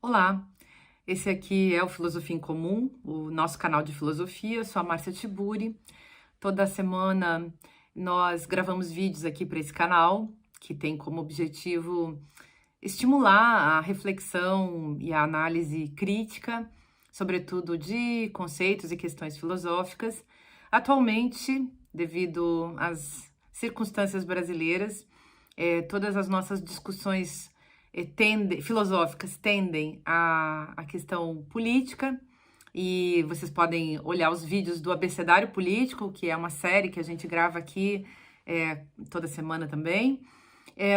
Olá, esse aqui é o Filosofia em Comum, o nosso canal de filosofia. Eu sou a Márcia Tiburi. Toda semana nós gravamos vídeos aqui para esse canal, que tem como objetivo estimular a reflexão e a análise crítica, sobretudo de conceitos e questões filosóficas. Atualmente, devido às circunstâncias brasileiras, todas as nossas discussões filosóficas tendem à questão política, e vocês podem olhar os vídeos do Abecedário Político, que é uma série que a gente grava aqui toda semana também.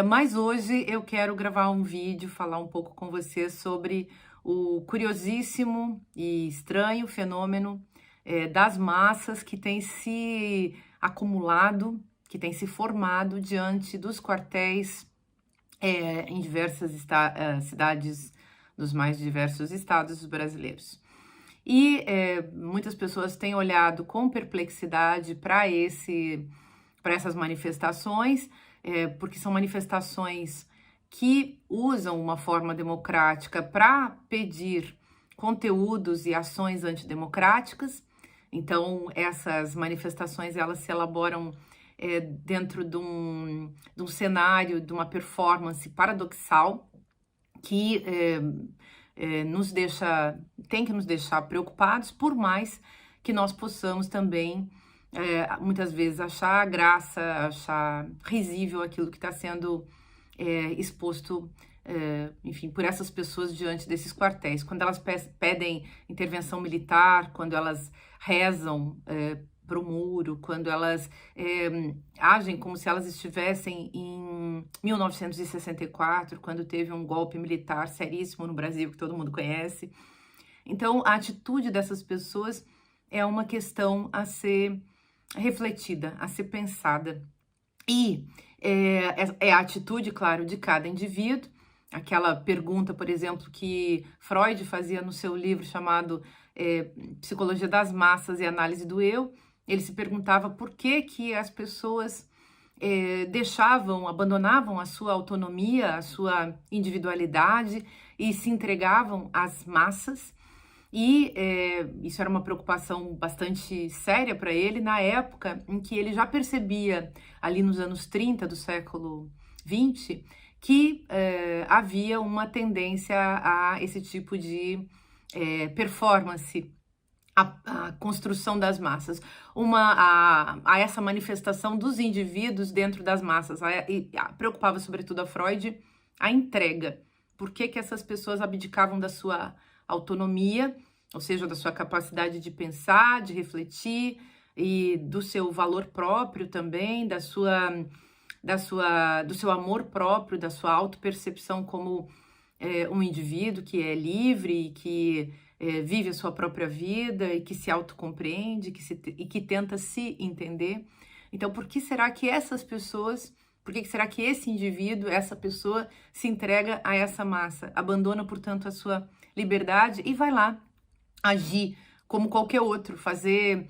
Mas hoje eu quero gravar um vídeo, falar um pouco com vocês sobre o curiosíssimo e estranho fenômeno das massas que tem se acumulado, que tem se formado diante dos quartéis em diversas cidades dos mais diversos estados brasileiros. E muitas pessoas têm olhado com perplexidade para essas manifestações, porque são manifestações que usam uma forma democrática para pedir conteúdos e ações antidemocráticas. Então, essas manifestações, elas se elaboram dentro de um cenário, de uma performance paradoxal que tem que nos deixar preocupados, por mais que nós possamos também, muitas vezes, achar graça, achar risível aquilo que está sendo exposto, enfim, por essas pessoas diante desses quartéis. Quando elas pedem intervenção militar, quando elas rezam para o muro, quando elas agem como se elas estivessem em 1964, quando teve um golpe militar seríssimo no Brasil, que todo mundo conhece. Então, a atitude dessas pessoas é uma questão a refletida, a ser pensada. E é a atitude, claro, de cada indivíduo. Aquela pergunta, por exemplo, que Freud fazia no seu livro chamado Psicologia das Massas e Análise do Eu. Ele se perguntava por que as pessoas abandonavam a sua autonomia, a sua individualidade e se entregavam às massas. E isso era uma preocupação bastante séria para ele na época em que ele já percebia, ali nos anos 30 do século XX, que havia uma tendência a esse tipo de performance, a construção das massas, a essa manifestação dos indivíduos dentro das massas. Preocupava sobretudo a Freud a entrega. Por que essas pessoas abdicavam da sua autonomia, ou seja, da sua capacidade de pensar, de refletir, e do seu valor próprio também, do seu amor próprio, da sua autopercepção como um indivíduo que é livre, que vive a sua própria vida e que se autocompreende e que tenta se entender. Então, por que será que esse indivíduo, essa pessoa, se entrega a essa massa, abandona, portanto, a sua liberdade e vai lá agir como qualquer outro, fazer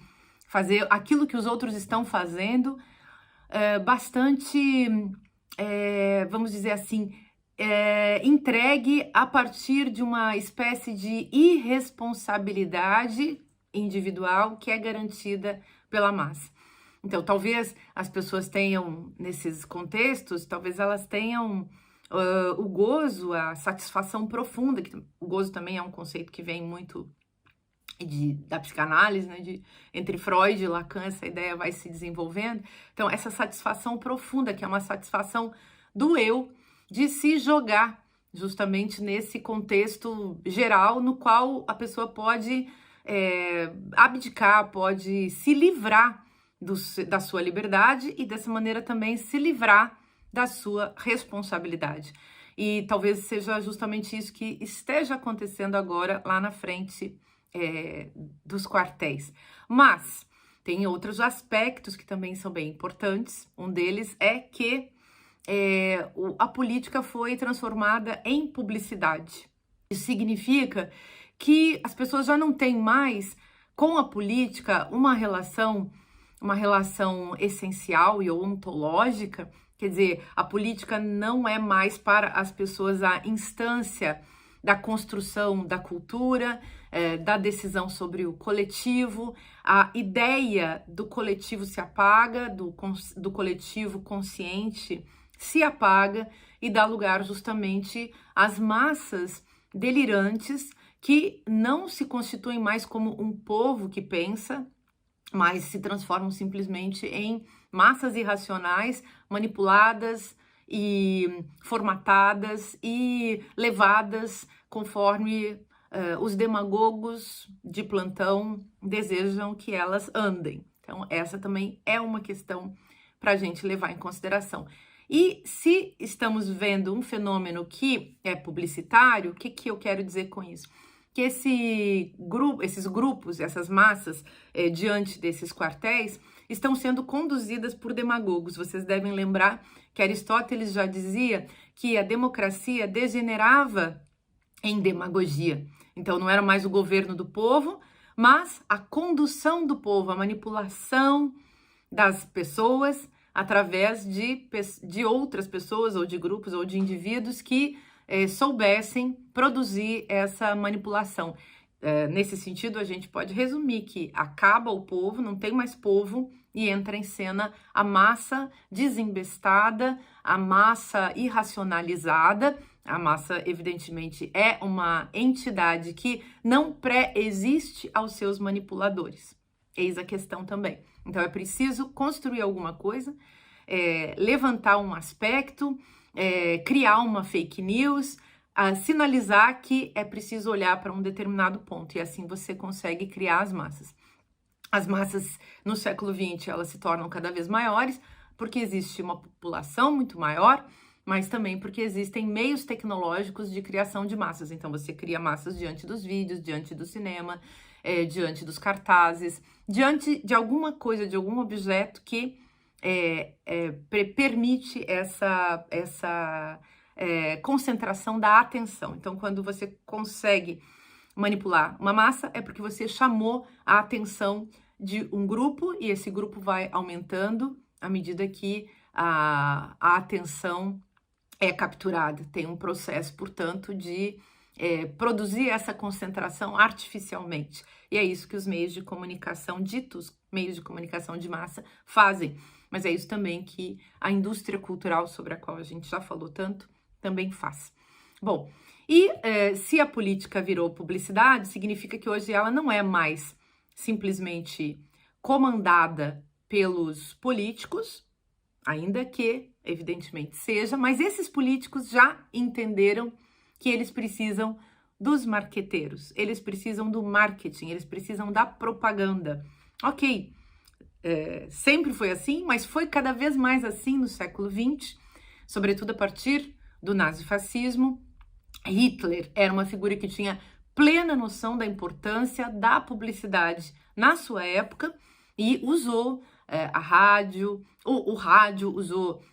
aquilo que os outros estão fazendo, bastante, vamos dizer assim, entregue a partir de uma espécie de irresponsabilidade individual que é garantida pela massa. Então, talvez as pessoas tenham, nesses contextos, talvez elas tenham o gozo, a satisfação profunda, que o gozo também é um conceito que vem muito da psicanálise, né? Entre Freud e Lacan, essa ideia vai se desenvolvendo. Então, essa satisfação profunda, que é uma satisfação do eu, de se jogar justamente nesse contexto geral no qual a pessoa pode abdicar, pode se livrar da sua liberdade e dessa maneira também se livrar da sua responsabilidade. E talvez seja justamente isso que esteja acontecendo agora lá na frente dos quartéis. Mas tem outros aspectos que também são bem importantes. Um deles é que a política foi transformada em publicidade. Isso significa que as pessoas já não têm mais com a política uma relação essencial e ontológica. Quer dizer, a política não é mais para as pessoas a instância da construção da cultura, da decisão sobre o coletivo. A ideia do coletivo se apaga, do coletivo consciente se apaga e dá lugar justamente às massas delirantes que não se constituem mais como um povo que pensa, mas se transformam simplesmente em massas irracionais, manipuladas e formatadas e levadas conforme os demagogos de plantão desejam que elas andem. Então, essa também é uma questão para a gente levar em consideração. E se estamos vendo um fenômeno que é publicitário, o que eu quero dizer com isso? Que esses grupos, essas massas, diante desses quartéis, estão sendo conduzidas por demagogos. Vocês devem lembrar que Aristóteles já dizia que a democracia degenerava em demagogia. Então, não era mais o governo do povo, mas a condução do povo, a manipulação das pessoas através de outras pessoas, ou de grupos, ou de indivíduos que soubessem produzir essa manipulação. Nesse sentido, a gente pode resumir que acaba o povo, não tem mais povo, e entra em cena a massa desembestada, a massa irracionalizada. A massa, evidentemente, é uma entidade que não pré-existe aos seus manipuladores. Eis a questão também. Então, é preciso construir alguma coisa, levantar um aspecto, criar uma fake news, sinalizar que é preciso olhar para um determinado ponto, e assim você consegue criar as massas. As massas no século XX, elas se tornam cada vez maiores, porque existe uma população muito maior, mas também porque existem meios tecnológicos de criação de massas. Então, você cria massas diante dos vídeos, diante do cinema, diante dos cartazes, diante de alguma coisa, de algum objeto que permite essa concentração da atenção. Então, quando você consegue manipular uma massa, é porque você chamou a atenção de um grupo, e esse grupo vai aumentando à medida que a atenção é capturada. Tem um processo, portanto, de produzir essa concentração artificialmente. E é isso que os meios de comunicação, ditos meios de comunicação de massa, fazem. Mas é isso também que a indústria cultural, sobre a qual a gente já falou tanto, também faz. Bom, e se a política virou publicidade, significa que hoje ela não é mais simplesmente comandada pelos políticos, ainda que, evidentemente, seja, mas esses políticos já entenderam que eles precisam dos marqueteiros, eles precisam do marketing, eles precisam da propaganda. Ok, sempre foi assim, mas foi cada vez mais assim no século XX, sobretudo a partir do nazifascismo. Hitler era uma figura que tinha plena noção da importância da publicidade na sua época e usou a rádio, o rádio usou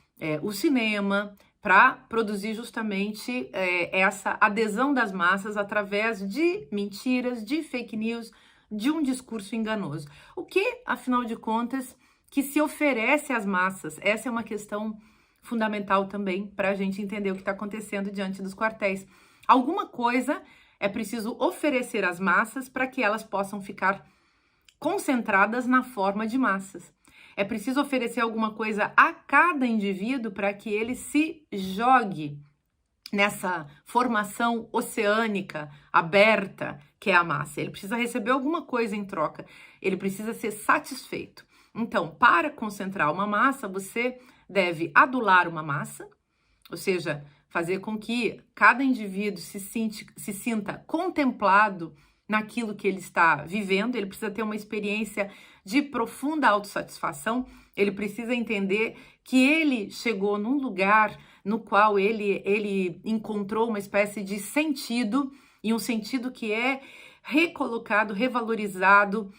o cinema para produzir justamente essa adesão das massas através de mentiras, de fake news, de um discurso enganoso. O que, afinal de contas, que se oferece às massas? Essa é uma questão fundamental também para a gente entender o que está acontecendo diante dos quartéis. Alguma coisa é preciso oferecer às massas para que elas possam ficar concentradas na forma de massas. É preciso oferecer alguma coisa a cada indivíduo para que ele se jogue nessa formação oceânica aberta que é a massa. Ele precisa receber alguma coisa em troca, ele precisa ser satisfeito. Então, para concentrar uma massa, você deve adular uma massa, ou seja, fazer com que cada indivíduo se sinta contemplado naquilo que ele está vivendo. Ele precisa ter uma experiência de profunda autossatisfação, ele precisa entender que ele chegou num lugar no qual ele encontrou uma espécie de sentido, e um sentido que é recolocado, revalorizado,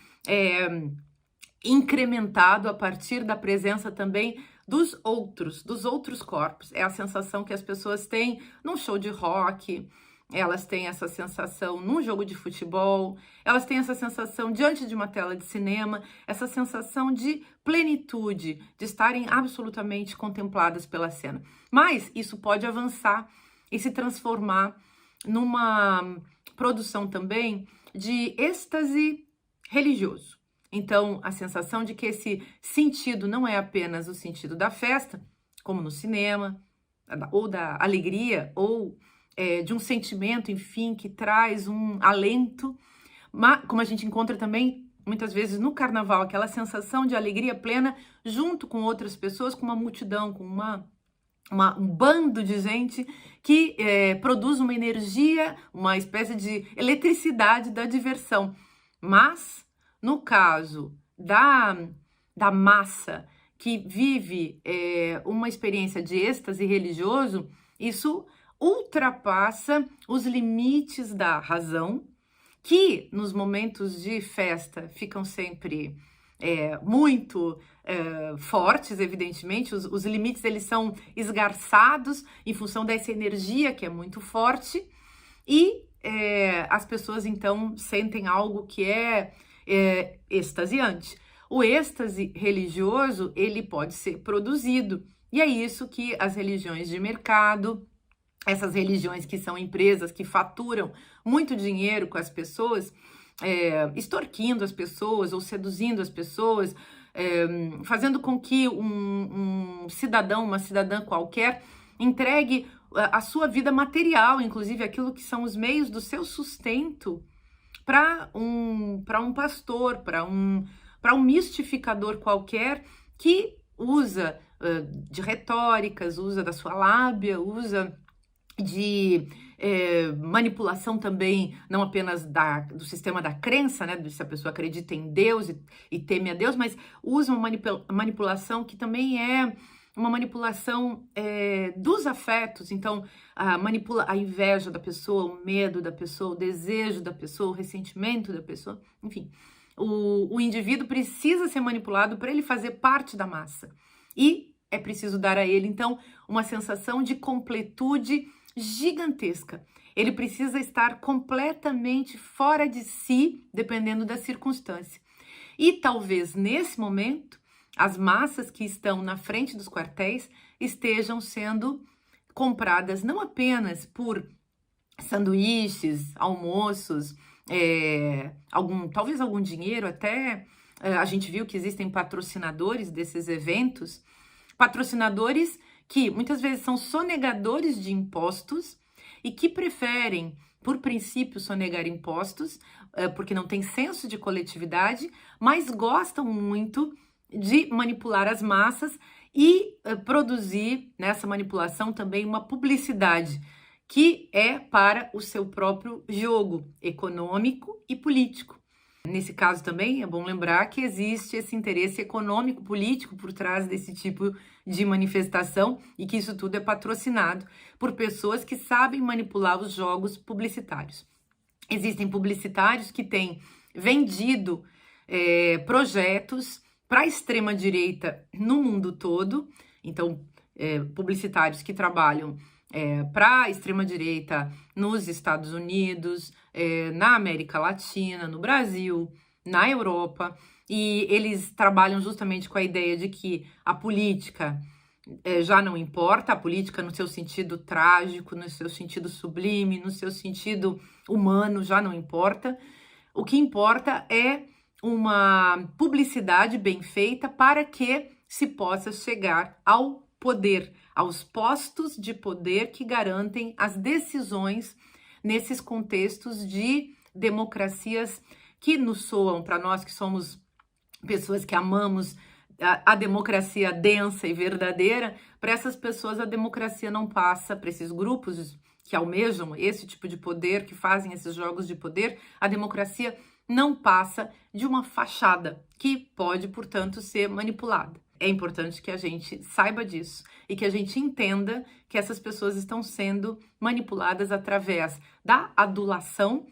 incrementado a partir da presença também dos outros corpos. É a sensação que as pessoas têm num show de rock, elas têm essa sensação num jogo de futebol, elas têm essa sensação diante de uma tela de cinema, essa sensação de plenitude, de estarem absolutamente contempladas pela cena. Mas isso pode avançar e se transformar numa produção também de êxtase religioso. Então, a sensação de que esse sentido não é apenas o sentido da festa, como no cinema, ou da alegria, ou de um sentimento, enfim, que traz um alento, mas, como a gente encontra também, muitas vezes, no carnaval, aquela sensação de alegria plena junto com outras pessoas, com uma multidão, com um bando de gente que produz uma energia, uma espécie de eletricidade da diversão. Mas, no caso da massa que vive uma experiência de êxtase religioso, isso ultrapassa os limites da razão, que nos momentos de festa ficam sempre muito fortes, evidentemente. Os limites eles são esgarçados em função dessa energia que é muito forte, e as pessoas então sentem algo que é extasiante. O êxtase religioso, ele pode ser produzido, e é isso que as religiões de mercado, essas religiões que são empresas que faturam muito dinheiro com as pessoas, extorquindo as pessoas ou seduzindo as pessoas, fazendo com que um cidadão, uma cidadã qualquer, entregue a sua vida material, inclusive aquilo que são os meios do seu sustento, para um pastor, para um mistificador qualquer que usa de retóricas, usa da sua lábia, usa de manipulação também, não apenas do sistema da crença, né, se a pessoa acredita em Deus e teme a Deus, mas usa uma manipulação que também é uma manipulação dos afetos. Então, manipula a inveja da pessoa, o medo da pessoa, o desejo da pessoa, o ressentimento da pessoa, enfim. O indivíduo precisa ser manipulado para ele fazer parte da massa. E é preciso dar a ele, então, uma sensação de completude gigantesca. Ele precisa estar completamente fora de si, dependendo da circunstância. E talvez nesse momento, as massas que estão na frente dos quartéis estejam sendo compradas não apenas por sanduíches, almoços, talvez algum dinheiro, até a gente viu que existem patrocinadores desses eventos, patrocinadores que muitas vezes são sonegadores de impostos e que preferem, por princípio, sonegar impostos, porque não tem senso de coletividade, mas gostam muito de manipular as massas e produzir nessa manipulação também uma publicidade que é para o seu próprio jogo econômico e político. Nesse caso também é bom lembrar que existe esse interesse econômico, político por trás desse tipo de manifestação e que isso tudo é patrocinado por pessoas que sabem manipular os jogos publicitários. Existem publicitários que têm vendido projetos para a extrema-direita no mundo todo, então publicitários que trabalham para a extrema-direita nos Estados Unidos, na América Latina, no Brasil, na Europa, e eles trabalham justamente com a ideia de que a política já não importa, a política no seu sentido trágico, no seu sentido sublime, no seu sentido humano já não importa. O que importa é uma publicidade bem feita para que se possa chegar ao poder, aos postos de poder que garantem as decisões nesses contextos de democracias que nos soam, para nós que somos pessoas que amamos a democracia densa e verdadeira, para essas pessoas a democracia não passa, para esses grupos que almejam esse tipo de poder, que fazem esses jogos de poder, a democracia não passa de uma fachada que pode, portanto, ser manipulada. É importante que a gente saiba disso e que a gente entenda que essas pessoas estão sendo manipuladas através da adulação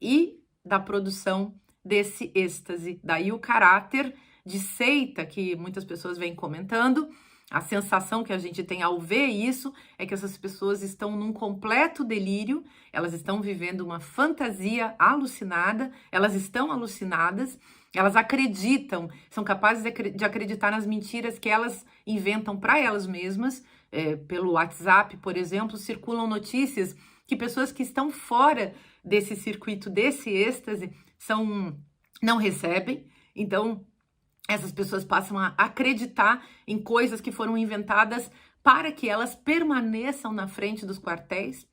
e da produção desse êxtase. Daí o caráter de seita que muitas pessoas vêm comentando. A sensação que a gente tem ao ver isso é que essas pessoas estão num completo delírio, elas estão vivendo uma fantasia alucinada, elas estão alucinadas, elas acreditam, são capazes de acreditar nas mentiras que elas inventam para elas mesmas. Pelo WhatsApp, por exemplo, circulam notícias que pessoas que estão fora desse circuito, desse êxtase, não recebem. Então, essas pessoas passam a acreditar em coisas que foram inventadas para que elas permaneçam na frente dos quartéis.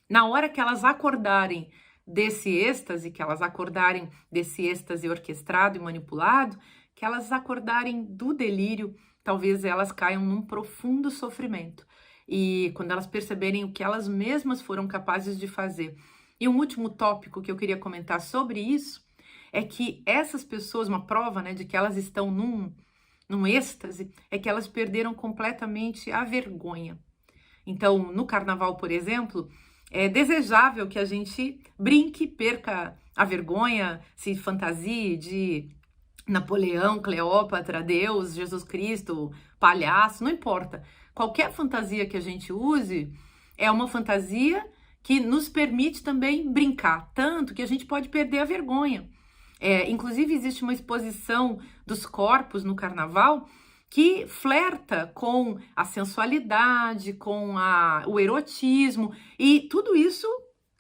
Na hora que elas acordarem desse êxtase, que elas acordarem desse êxtase orquestrado e manipulado, que elas acordarem do delírio, talvez elas caiam num profundo sofrimento. E quando elas perceberem o que elas mesmas foram capazes de fazer. E um último tópico que eu queria comentar sobre isso é que essas pessoas, uma prova, né, de que elas estão num êxtase, é que elas perderam completamente a vergonha. Então, no carnaval, por exemplo, é desejável que a gente brinque, perca a vergonha, se fantasie de Napoleão, Cleópatra, Deus, Jesus Cristo, palhaço, não importa. Qualquer fantasia que a gente use é uma fantasia que nos permite também brincar, tanto que a gente pode perder a vergonha. Inclusive, existe uma exposição dos corpos no carnaval que flerta com a sensualidade, com o erotismo e tudo isso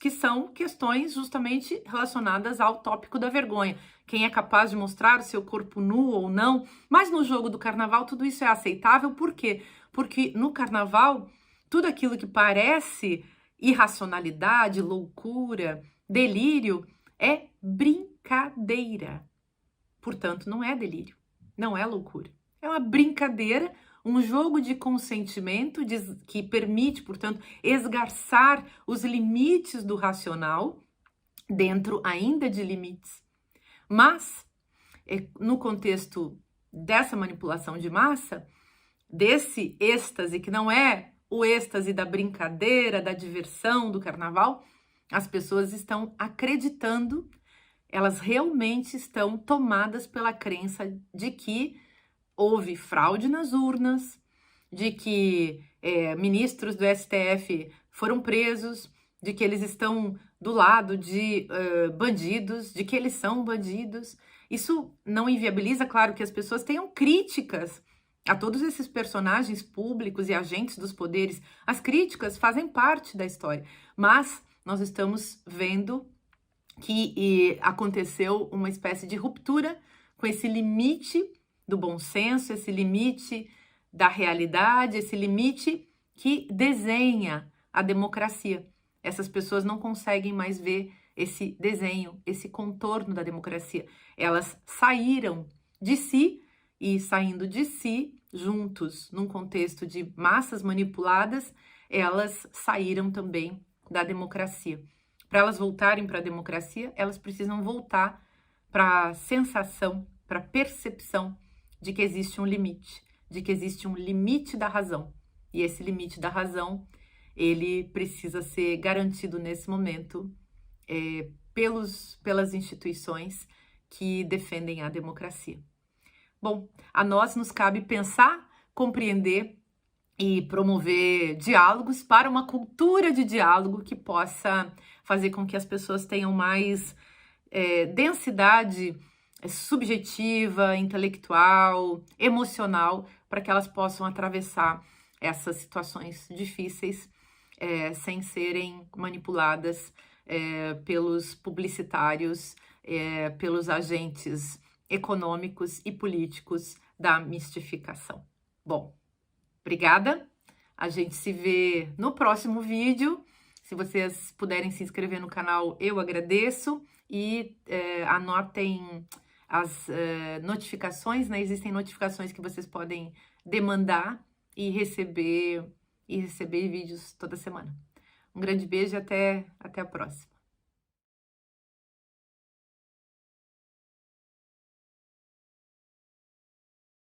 que são questões justamente relacionadas ao tópico da vergonha. Quem é capaz de mostrar o seu corpo nu ou não, mas no jogo do carnaval tudo isso é aceitável, por quê? Porque no carnaval, tudo aquilo que parece irracionalidade, loucura, delírio, é brincadeira. Portanto, não é delírio, não é loucura. É uma brincadeira, um jogo de consentimento que permite, portanto, esgarçar os limites do racional, dentro ainda de limites. Mas, no contexto dessa manipulação de massa, desse êxtase, que não é o êxtase da brincadeira, da diversão, do carnaval, as pessoas estão acreditando, elas realmente estão tomadas pela crença de que houve fraude nas urnas, de que ministros do STF foram presos, de que eles estão do lado de bandidos, de que eles são bandidos. Isso não inviabiliza, claro, que as pessoas tenham críticas a todos esses personagens públicos e agentes dos poderes. As críticas fazem parte da história, mas nós estamos vendo que aconteceu uma espécie de ruptura com esse limite do bom senso, esse limite da realidade, esse limite que desenha a democracia. Essas pessoas não conseguem mais ver esse desenho, esse contorno da democracia. Elas saíram de si e, saindo de si, juntos, num contexto de massas manipuladas, elas saíram também da democracia. Para elas voltarem para a democracia, elas precisam voltar para a sensação, para a percepção de que existe um limite, de que existe um limite da razão. E esse limite da razão, ele precisa ser garantido nesse momento pelas instituições que defendem a democracia. Bom, a nós nos cabe pensar, compreender e promover diálogos para uma cultura de diálogo que possa fazer com que as pessoas tenham mais densidade subjetiva, intelectual, emocional, para que elas possam atravessar essas situações difíceis sem serem manipuladas pelos publicitários, pelos agentes econômicos e políticos da mistificação. Bom, obrigada. A gente se vê no próximo vídeo. Se vocês puderem se inscrever no canal, eu agradeço. E anotem as notificações, né? Existem notificações que vocês podem demandar e receber vídeos toda semana. Um grande beijo e até a próxima.